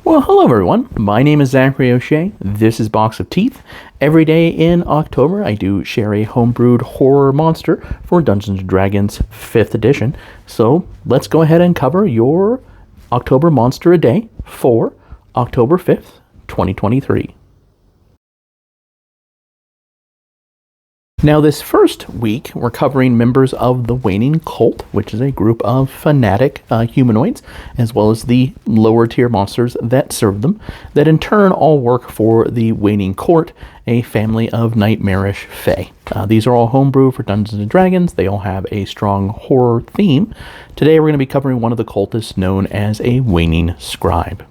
Well, hello everyone. My name is Zachary O'Shea. This is Box of Teeth. Every day in October, I do share a homebrewed horror monster for Dungeons & Dragons 5th edition. So let's go ahead and cover your October Monster a Day for October 5th, 2023. Now, this first week, we're covering members of the Waning Cult, which is a group of fanatic humanoids, as well as the lower tier monsters that serve them, that in turn all work for the Waning Court, a family of nightmarish fae. These are all homebrew for Dungeons & Dragons. They all have a strong horror theme. Today, we're going to be covering one of the cultists known as a Waning Scribe.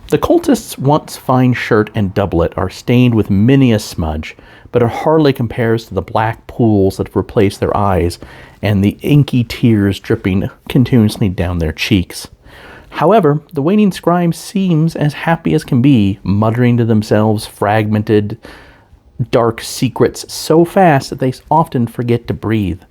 The cultist's once fine shirt and doublet are stained with many a smudge, but it hardly compares to the black pools that have replaced their eyes and the inky tears dripping continuously down their cheeks. However, the Waning Scribe seems as happy as can be, muttering to themselves fragmented, dark secrets so fast that they often forget to breathe.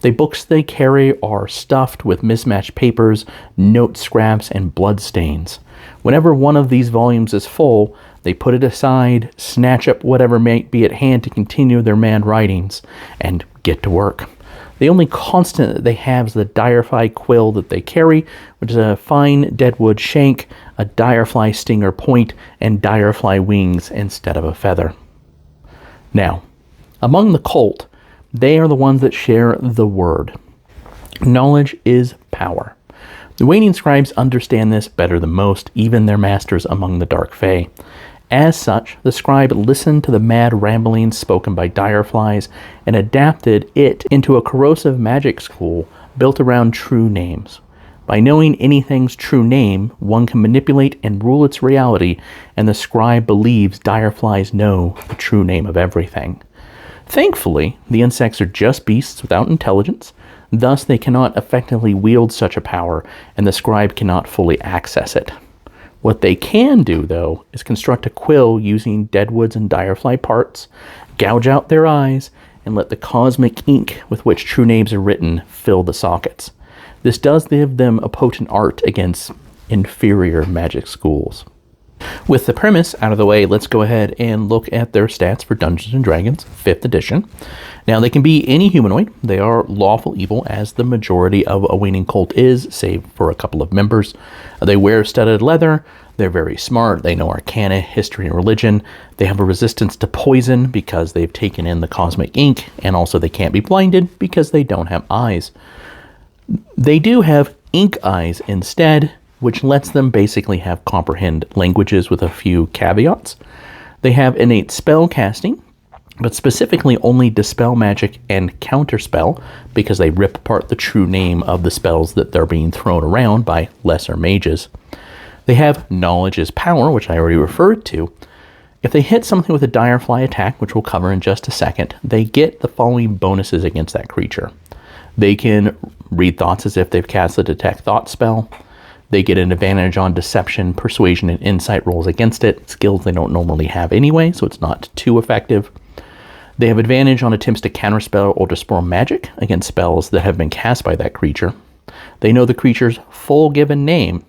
The books they carry are stuffed with mismatched papers, note scraps, and bloodstains. Whenever one of these volumes is full, they put it aside, snatch up whatever may be at hand to continue their mad writings, and get to work. The only constant that they have is the direfly quill that they carry, which is a fine deadwood shank, a direfly stinger point, and direfly wings instead of a feather. Now, among the cult, they are the ones that share the word. Knowledge is power. The Waning Scribes understand this better than most, even their masters among the Dark Fae. As such, the scribe listened to the mad ramblings spoken by direflies and adapted it into a corrosive magic school built around true names. By knowing anything's true name, one can manipulate and rule its reality, and the scribe believes direflies know the true name of everything. Thankfully, the insects are just beasts without intelligence, thus they cannot effectively wield such a power, and the scribe cannot fully access it. What they can do, though, is construct a quill using deadwoods and direfly parts, gouge out their eyes, and let the cosmic ink with which true names are written fill the sockets. This does give them a potent art against inferior magic schools. With the premise out of the way, let's go ahead and look at their stats for Dungeons & Dragons 5th edition. Now, they can be any humanoid. They are lawful evil, as the majority of a Waning Cult is, save for a couple of members. They wear studded leather. They're very smart. They know arcana, history, and religion. They have a resistance to poison because they've taken in the cosmic ink, and also they can't be blinded because they don't have eyes. They do have ink eyes instead, which lets them basically comprehend languages with a few caveats. They have innate spell casting, but specifically only dispel magic and counterspell, because they rip apart the true name of the spells that they're being thrown around by lesser mages. They have knowledge is power, which I already referred to. If they hit something with a direfly attack, which we'll cover in just a second, they get the following bonuses against that creature. They can read thoughts as if they've cast a detect thought spell. They get an advantage on deception, persuasion, and insight rolls against it, skills they don't normally have anyway, so it's not too effective. They have advantage on attempts to counterspell or dispel magic against spells that have been cast by that creature. They know the creature's full given name,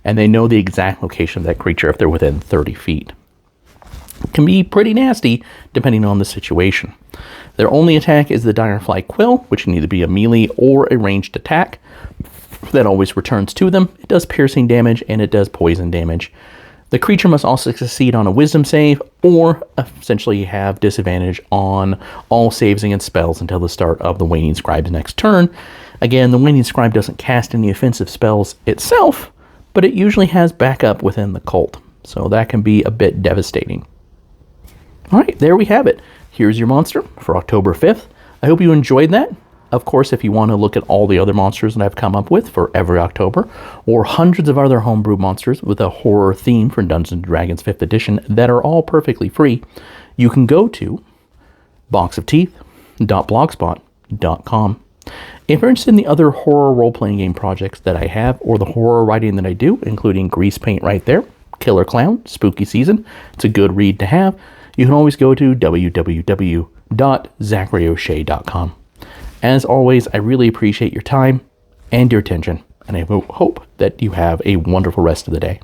and they know the exact location of that creature if they're within 30 feet. It can be pretty nasty depending on the situation. Their only attack is the direfly quill, which can either be a melee or a ranged attack that always returns to them. It does piercing damage and it does poison damage. The creature must also succeed on a wisdom save or essentially have disadvantage on all saves against spells until the start of the Waning Scribe's next turn. Again, the Waning Scribe doesn't cast any offensive spells itself, but it usually has backup within the cult, so that can be a bit devastating. Alright, there we have it. Here's your monster for October 5th. I hope you enjoyed that. Of course, if you want to look at all the other monsters that I've come up with for every October, or hundreds of other homebrew monsters with a horror theme for Dungeons & Dragons 5th edition that are all perfectly free, you can go to boxofteeth.blogspot.com. If you're interested in the other horror role-playing game projects that I have, or the horror writing that I do, including Grease Paint right there, Killer Clown, Spooky Season, it's a good read to have, you can always go to www.zacharyoshea.com. As always, I really appreciate your time and your attention, and I hope that you have a wonderful rest of the day.